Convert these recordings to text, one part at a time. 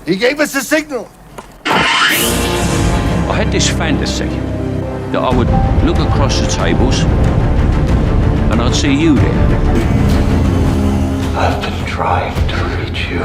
He gave us a signal. I had this fantasy that I would look across the tables and I'd see you there. I've been trying to reach you.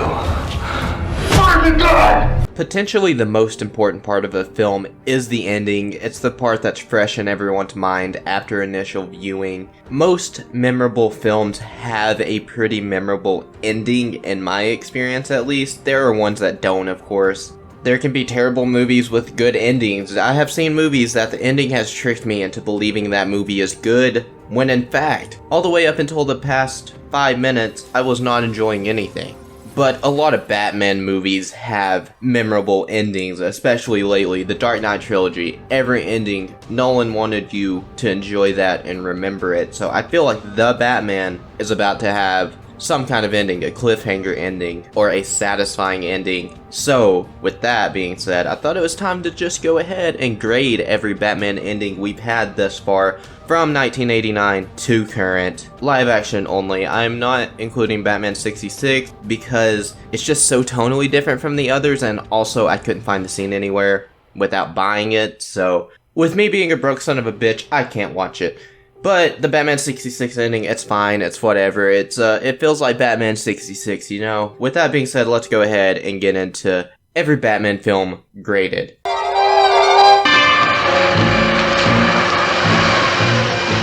Burn to God! Potentially the most important part of a film is the ending. It's the part that's fresh in everyone's mind after initial viewing. Most memorable films have a pretty memorable ending, in my experience at least. There are ones that don't, of course. There can be terrible movies with good endings. I have seen movies that the ending has tricked me into believing that movie is good, when in fact, all the way up until the past 5 minutes, I was not enjoying anything. But a lot of Batman movies have memorable endings, especially lately. The Dark Knight trilogy, every ending, Nolan wanted you to enjoy that and remember it. So I feel like The Batman is about to have some kind of ending, a cliffhanger ending, or a satisfying ending. So, with that being said, I thought it was time to just go ahead and grade every Batman ending we've had thus far, from 1989 to current, live action only. I'm not including Batman 66 because it's just so tonally different from the others, and also I couldn't find the scene anywhere without buying it, so with me being a broke son of a bitch, I can't watch it. But the Batman 66 ending, it's fine, it's whatever, it feels like Batman 66, you know? With that being said, let's go ahead and get into every Batman film graded.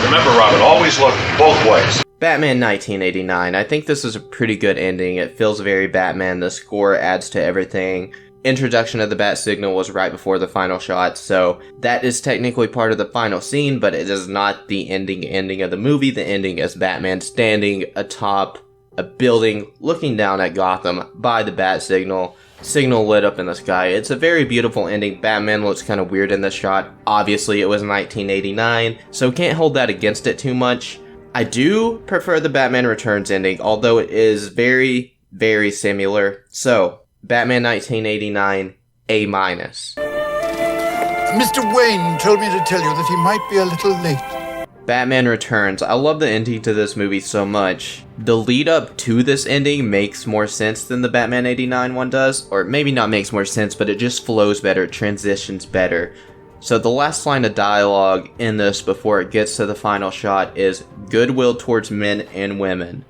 Remember, Robin, always look both ways. Batman 1989, I think this is a pretty good ending. It feels very Batman, the score adds to everything. Introduction of the bat signal was right before the final shot, so that is technically part of the final scene, but it is not the ending of the movie. The ending is Batman standing atop a building, looking down at Gotham by the bat signal lit up in the sky. It's a very beautiful ending. Batman looks kind of weird in this shot. Obviously, it was 1989, so can't hold that against it too much. I do prefer the Batman Returns ending, although it is very, very similar. So, Batman 1989, A-. Mr. Wayne told me to tell you that he might be a little late. Batman Returns. I love the ending to this movie so much. The lead up to this ending makes more sense than the Batman 89 one does. Or maybe not makes more sense, but it just flows better, it transitions better. So the last line of dialogue in this before it gets to the final shot is goodwill towards men and women.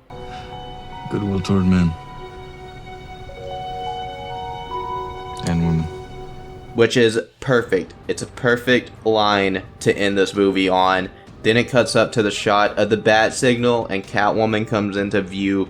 Goodwill toward men. And women. Which is perfect. It's a perfect line to end this movie on. Then it cuts up to the shot of the bat signal and Catwoman comes into view.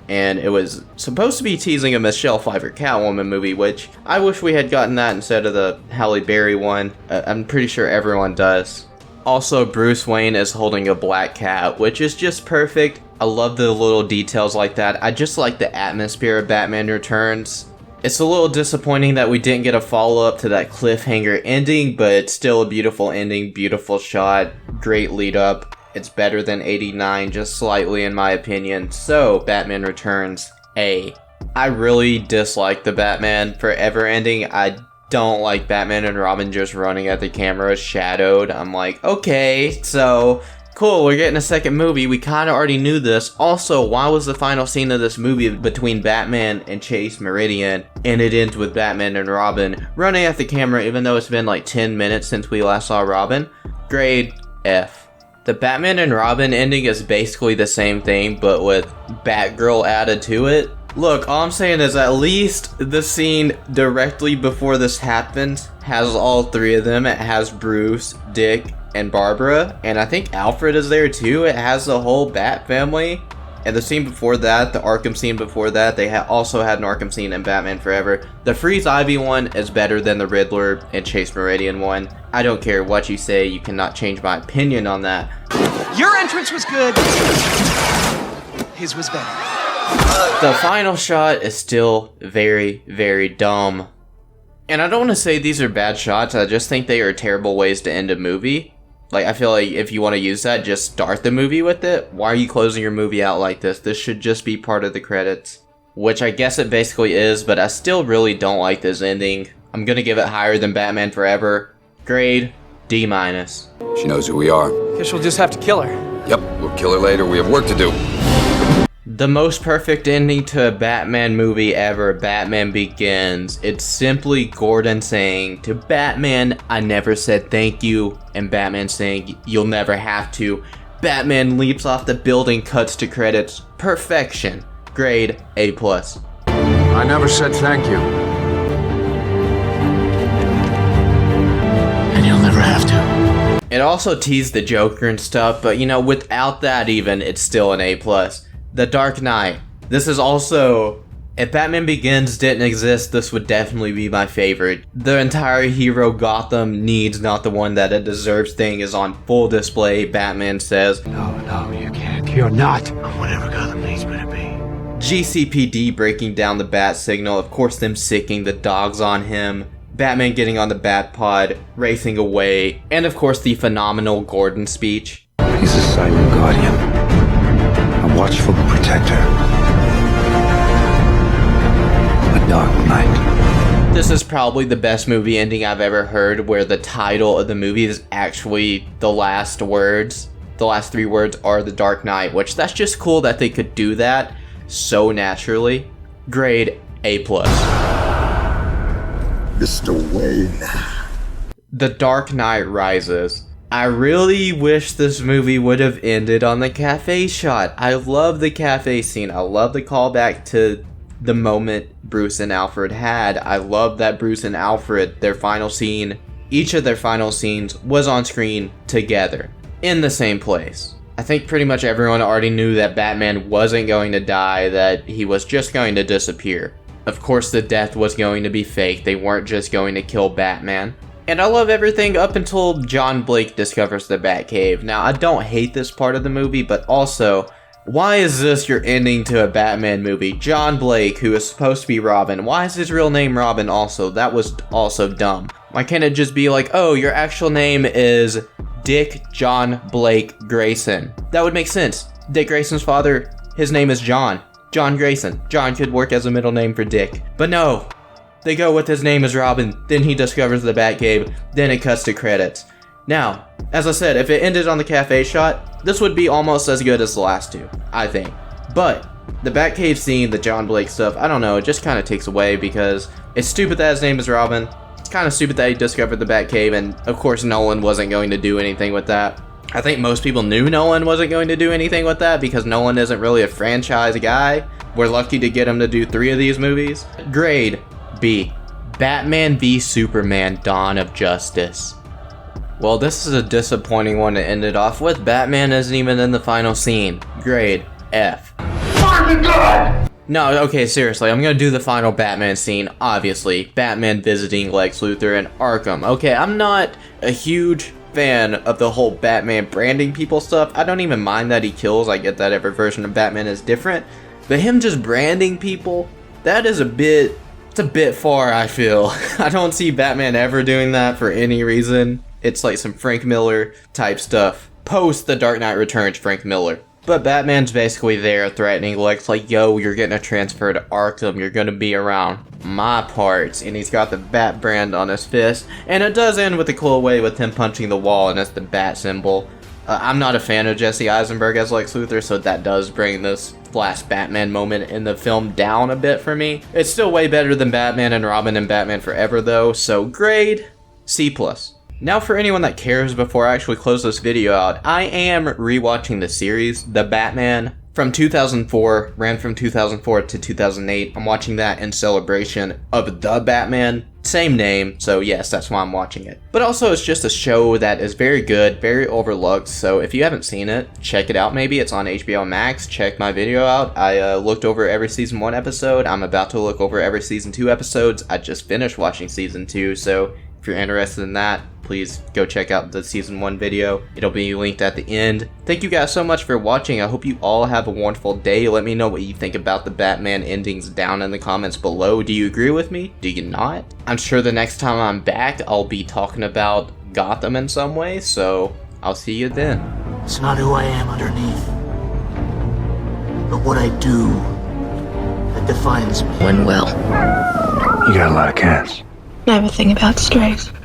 And it was supposed to be teasing a Michelle Pfeiffer Catwoman movie, which I wish we had gotten that instead of the Halle Berry one. I'm pretty sure everyone does. Also, Bruce Wayne is holding a black cat, which is just perfect. I love the little details like that. I just like the atmosphere of Batman Returns. It's a little disappointing that we didn't get a follow-up to that cliffhanger ending, but it's still a beautiful ending, beautiful shot, great lead-up. It's better than 89, just slightly in my opinion. So, Batman Returns, A. I really dislike the Batman Forever ending. I don't like Batman and Robin just running at the camera shadowed. I'm like, okay, so cool, we're getting a second movie. We kind of already knew this. Also, why was the final scene of this movie between Batman and Chase Meridian and it ends with Batman and Robin running at the camera even though it's been like 10 minutes since we last saw Robin? Grade F. The Batman and Robin ending is basically the same thing, but with Batgirl added to it. Look, all I'm saying is at least the scene directly before this happens has all three of them. It has Bruce, Dick, and Barbara, and I think Alfred is there too. It has the whole Bat family. And the scene before that, the Arkham scene before that, they also had an Arkham scene in Batman Forever. The Freeze Ivy one is better than the Riddler and Chase Meridian one. I don't care what you say, you cannot change my opinion on that. Your entrance was good. His was better. The final shot is still very, very dumb. And I don't want to say these are bad shots, I just think they are terrible ways to end a movie. Like, I feel like if you want to use that, just start the movie with it. Why are you closing your movie out like this? This should just be part of the credits. Which I guess it basically is, but I still really don't like this ending. I'm gonna give it higher than Batman Forever. Grade D-. She knows who we are. Guess we'll just have to kill her. Yep, we'll kill her later. We have work to do. The most perfect ending to a Batman movie ever, Batman Begins. It's simply Gordon saying to Batman, I never said thank you, and Batman saying, you'll never have to. Batman leaps off the building, cuts to credits. Perfection. Grade A+. I never said thank you. And you'll never have to. It also teased the Joker and stuff, but you know, without that even, it's still an A+. The Dark Knight. This is also, if Batman Begins didn't exist, this would definitely be my favorite. The entire hero Gotham needs, not the one that it deserves thing is on full display. Batman says, No, you can't. You're not. Whatever Gotham needs me to be. GCPD breaking down the bat signal, of course them sicking the dogs on him, Batman getting on the bat pod, racing away, and of course the phenomenal Gordon speech. He's a silent guardian, a watchful protector, a dark knight. This is probably the best movie ending I've ever heard, where the title of the movie is actually the last words. The last 3 words are The Dark Knight, which that's just cool that they could do that so naturally. Grade A+. Mr. Wayne. The Dark Knight Rises. I really wish this movie would have ended on the cafe shot. I love the cafe scene. I love the callback to the moment Bruce and Alfred had. I love that Bruce and Alfred, their final scene, each of their final scenes was on screen together in the same place. I think pretty much everyone already knew that Batman wasn't going to die, that he was just going to disappear. Of course, the death was going to be fake. They weren't just going to kill Batman. And I love everything up until John Blake discovers the Batcave. Now, I don't hate this part of the movie, but also, why is this your ending to a Batman movie? John Blake, who is supposed to be Robin, why is his real name Robin also? That was also dumb. Why can't it just be like, oh, your actual name is Dick John Blake Grayson? That would make sense. Dick Grayson's father, his name is John. John Grayson. John could work as a middle name for Dick. But no, they go with his name as Robin, then he discovers the Batcave, then it cuts to credits. Now, as I said, if it ended on the cafe shot, this would be almost as good as the last 2, I think. But the Batcave scene, the John Blake stuff, I don't know, it just kind of takes away because it's stupid that his name is Robin. It's kind of stupid that he discovered the Batcave, and of course Nolan wasn't going to do anything with that. I think most people knew Nolan wasn't going to do anything with that because Nolan isn't really a franchise guy. We're lucky to get him to do 3 of these movies. Grade B. Batman v Superman: Dawn of Justice. Well, this is a disappointing one to end it off with. Batman isn't even in the final scene. Grade F. Fucking God! No, okay, seriously, I'm gonna do the final Batman scene, obviously. Batman visiting Lex Luthor in Arkham. Okay, I'm not a huge fan of the whole Batman branding people stuff. I don't even mind that he kills. I get that every version of Batman is different. But him just branding people, that is it's a bit far, I feel. I don't see Batman ever doing that for any reason. It's like some Frank Miller type stuff. Post The Dark Knight Returns Frank Miller. But Batman's basically there threatening Lex like, yo, you're getting a transfer to Arkham. You're gonna be around my parts. And he's got the Bat brand on his fist. And it does end with a cool way with him punching the wall and it's the Bat symbol. I'm not a fan of Jesse Eisenberg as Lex Luthor, so that does bring this last Batman moment in the film down a bit for me. It's still way better than Batman and Robin and Batman Forever though, so grade C+. Now for anyone that cares, before I actually close this video out, I am rewatching the series, The Batman, from 2004, ran from 2004 to 2008. I'm watching that in celebration of The Batman, same name, so yes, that's why I'm watching it. But also it's just a show that is very good, very overlooked, so if you haven't seen it, check it out maybe. It's on HBO Max, check my video out. I looked over every season 1 episode, I'm about to look over every season 2 episodes. I just finished watching season 2, so if you're interested in that, please go check out the season 1 video. It'll be linked at the end. Thank you guys so much for watching. I hope you all have a wonderful day. Let me know what you think about the Batman endings down in the comments below. Do you agree with me? Do you not? I'm sure the next time I'm back, I'll be talking about Gotham in some way, so I'll see you then. It's not who I am underneath, but what I do that defines me. When will? You got a lot of cats. I have a thing about strays.